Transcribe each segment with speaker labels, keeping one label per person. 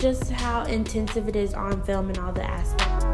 Speaker 1: just how intensive it is on film and all the aspects.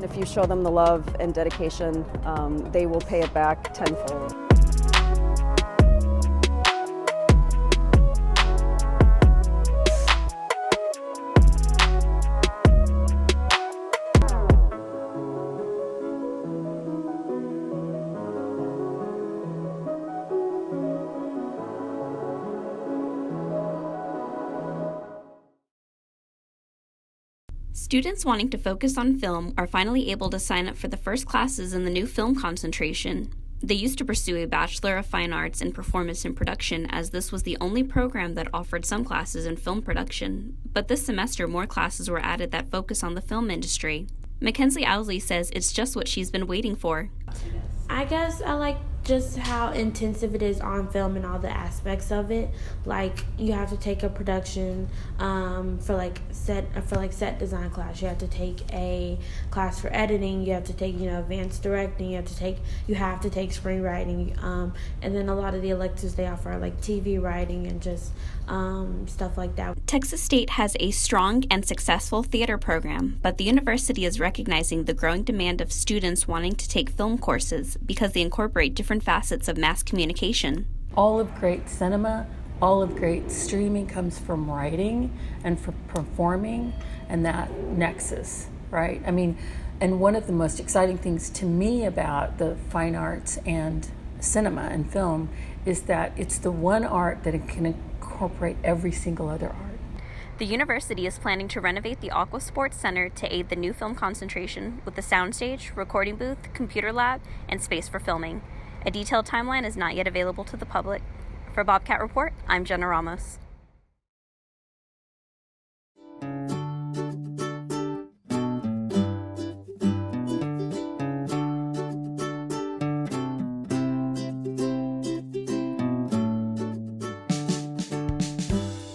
Speaker 2: If you show them the love and dedication, they will pay it back tenfold.
Speaker 3: Students wanting to focus on film are finally able to sign up for the first classes in the new film concentration. They used to pursue a Bachelor of Fine Arts in Performance and Production, as this was the only program that offered some classes in film production. But this semester, more classes were added that focus on the film industry. Mackenzie Owsley says it's just what she's been waiting for.
Speaker 1: I guess I like just how intensive it is on film and all the aspects of it. Like, you have to take a production for set design class. You have to take a class for editing. You have to take advanced directing. You have to take screenwriting. And then a lot of the electives they offer are like TV writing and just stuff like that.
Speaker 3: Texas State has a strong and successful theater program, but the university is recognizing the growing demand of students wanting to take film courses because they incorporate different facets of mass communication.
Speaker 4: All of great cinema, all of great streaming comes from writing and from performing, and that nexus, right? I mean, and one of the most exciting things to me about the fine arts and cinema and film is that it's the one art that it can incorporate every single other art.
Speaker 3: The university is planning to renovate the Aqua Sports Center to aid the new film concentration with a soundstage, recording booth, computer lab, and space for filming. A detailed timeline is not yet available to the public. For Bobcat Report, I'm Jenna Ramos.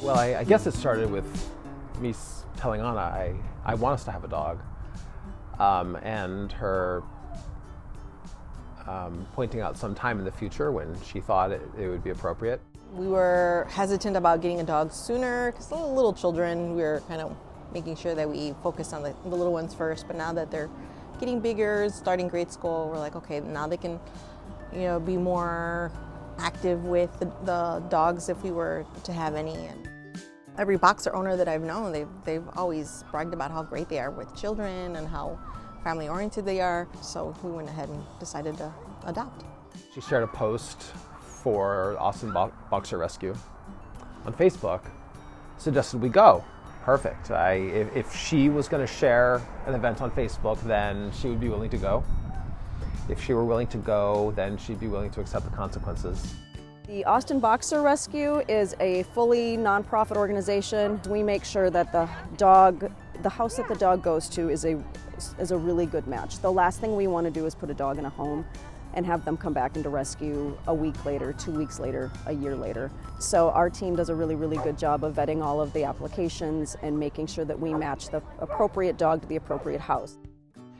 Speaker 5: Well, I guess it started with me telling Anna I want us to have a dog, and her pointing out some time in the future when she thought it would be appropriate.
Speaker 6: We were hesitant about getting a dog sooner because little children, we were kind of making sure that we focused on the little ones first, but now that they're getting bigger, starting grade school, we're like, okay, now they can be more active with the dogs if we were to have any. And every boxer owner that I've known, they've always bragged about how great they are with children and how family-oriented they are, so we went ahead and decided to adopt.
Speaker 5: She shared a post for Austin Boxer Rescue on Facebook, suggested we go. Perfect. If she was going to share an event on Facebook, then she would be willing to go. If she were willing to go, then she'd be willing to accept the consequences.
Speaker 2: The Austin Boxer Rescue is a fully nonprofit organization. We make sure that the house that the dog goes to is a really good match. The last thing we want to do is put a dog in a home and have them come back into rescue a week later, 2 weeks later, a year later. So our team does a really, really good job of vetting all of the applications and making sure that we match the appropriate dog to the appropriate house.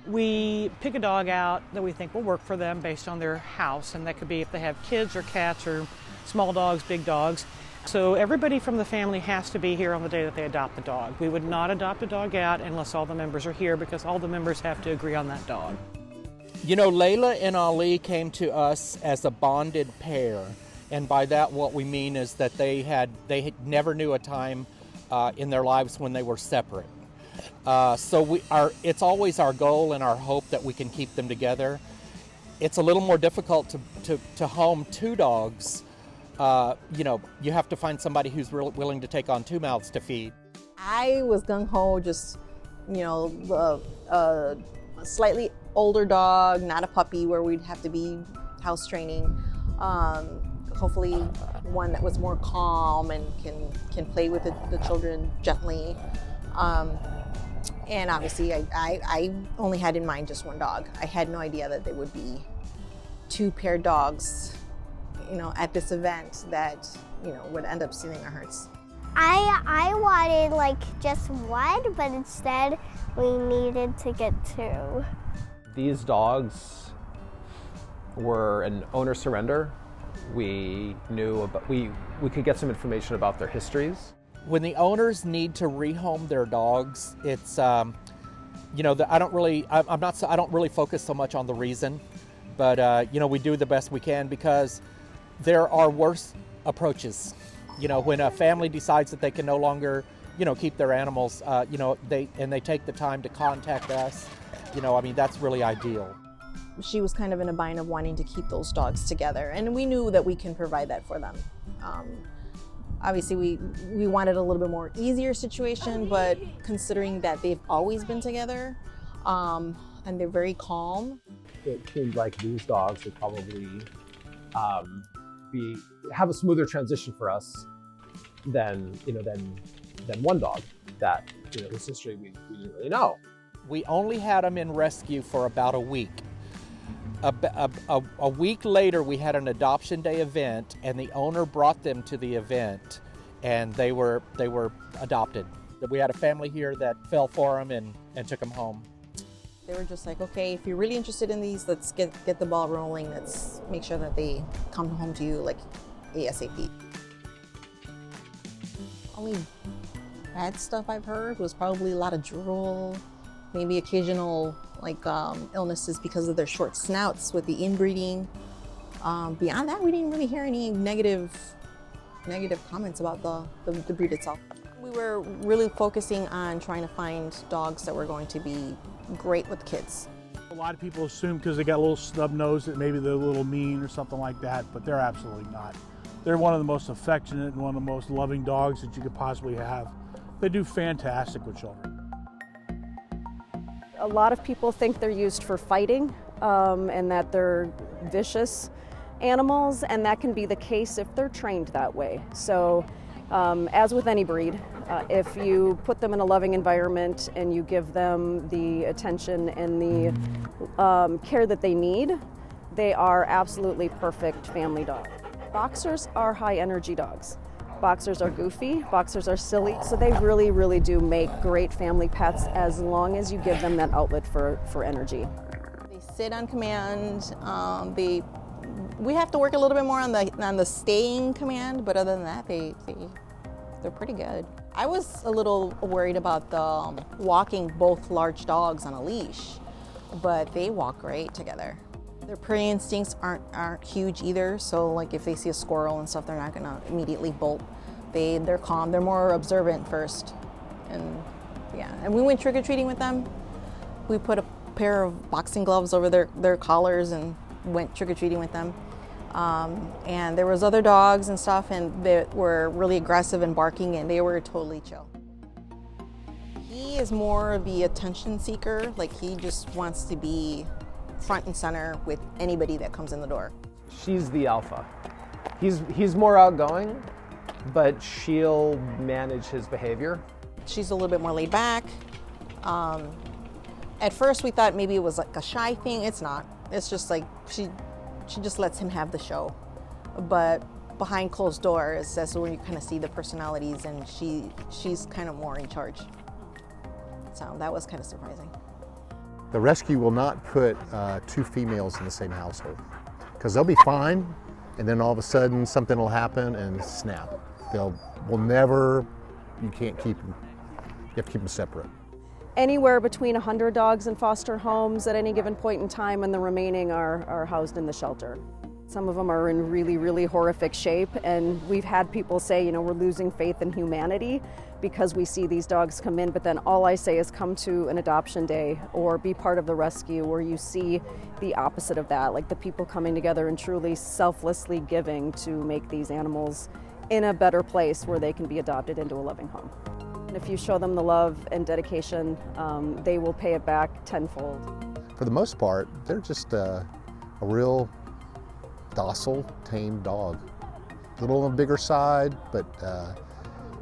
Speaker 7: We pick a dog out that we think will work for them based on their house, and that could be if they have kids or cats or small dogs, big dogs. So everybody from the family has to be here on the day that they adopt the dog. We would not adopt a dog out unless all the members are here, because all the members have to agree on that dog.
Speaker 8: Layla and Ali came to us as a bonded pair, and by that what we mean is that they never knew a time in their lives when they were separate. So it's always our goal and our hope that we can keep them together. it's a little more difficult to home 2 dogs. You have to find somebody who's willing to take on 2 mouths to feed.
Speaker 6: I was gung-ho, just, a slightly older dog, not a puppy where we'd have to be house training. Hopefully one that was more calm and can play with the children gently. And obviously I only had in mind just 1 dog. I had no idea that there would be 2 paired dogs, at this event that, would end up stealing our hearts.
Speaker 9: I wanted just 1, but instead we needed to get 2.
Speaker 5: These dogs were an owner surrender. We knew about, we could get some information about their histories.
Speaker 8: When the owners need to rehome their dogs, it's I don't really focus so much on the reason, but we do the best we can, because there are worse approaches. When a family decides that they can no longer keep their animals, they take the time to contact us, that's really ideal.
Speaker 6: She was kind of in a bind of wanting to keep those dogs together, and we knew that we can provide that for them. Obviously we wanted a little bit more easier situation, but considering that they've always been together, and they're very calm.
Speaker 5: It seemed like these dogs would probably have a smoother transition for us than 1 dog that, whose history we didn't really know.
Speaker 8: We only had them in rescue for about a week. A week later, we had an adoption day event, and the owner brought them to the event, and they were adopted. We had a family here that fell for them and took them home.
Speaker 6: They were just like, okay, if you're really interested in these, let's get the ball rolling. Let's make sure that they come home to you ASAP. Only bad stuff I've heard was probably a lot of drool, maybe occasional illnesses because of their short snouts with the inbreeding. Beyond that, we didn't really hear any negative comments about the breed itself. We were really focusing on trying to find dogs that were going to be great with kids.
Speaker 10: A lot of people assume because they got a little snub nose that maybe they're a little mean or something like that, but they're absolutely not. They're one of the most affectionate and one of the most loving dogs that you could possibly have. They do fantastic with children.
Speaker 2: A lot of people think they're used for fighting and that they're vicious animals, and that can be the case if they're trained that way. So as with any breed, if you put them in a loving environment and you give them the attention and the care that they need, they are absolutely perfect family dogs. Boxers are high energy dogs. Boxers are goofy, boxers are silly, so they really, really do make great family pets as long as you give them that outlet for energy.
Speaker 6: They sit on command. We have to work a little bit more on the staying command, but other than that, they're pretty good. I was a little worried about the walking both large dogs on a leash, but they walk great together. Their prey instincts aren't huge either, so if they see a squirrel and stuff, they're not gonna immediately bolt. They're calm, they're more observant first. And we went trick-or-treating with them. We put a pair of boxing gloves over their collars and went trick-or-treating with them. And there was other dogs and stuff, and they were really aggressive and barking, and they were totally chill. He is more of the attention seeker. He just wants to be front and center with anybody that comes in the door.
Speaker 5: She's the alpha. He's more outgoing, but she'll manage his behavior.
Speaker 6: She's a little bit more laid back. At first we thought maybe it was a shy thing. It's not. It's just she just lets him have the show. But behind closed doors, that's when you kind of see the personalities, and she's kind of more in charge. So that was kind of surprising.
Speaker 11: The rescue will not put 2 females in the same household, because they'll be fine, and then all of a sudden something will happen and snap. You can't keep them. You have to keep them separate.
Speaker 2: Anywhere between 100 dogs in foster homes at any given point in time, and the remaining are housed in the shelter. Some of them are in really, really horrific shape, and we've had people say, you know, we're losing faith in humanity because we see these dogs come in, but then all I say is come to an adoption day or be part of the rescue where you see the opposite of that, like the people coming together and truly selflessly giving to make these animals in a better place where they can be adopted into a loving home. And if you show them the love and dedication, they will pay it back tenfold.
Speaker 11: For the most part, they're just a real docile, tame dog. A little on the bigger side, but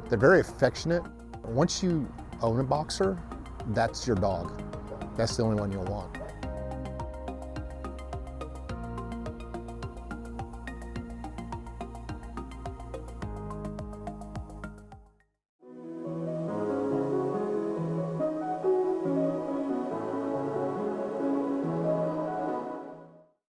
Speaker 11: they're very affectionate. Once you own a boxer, that's your dog. That's the only one you'll want.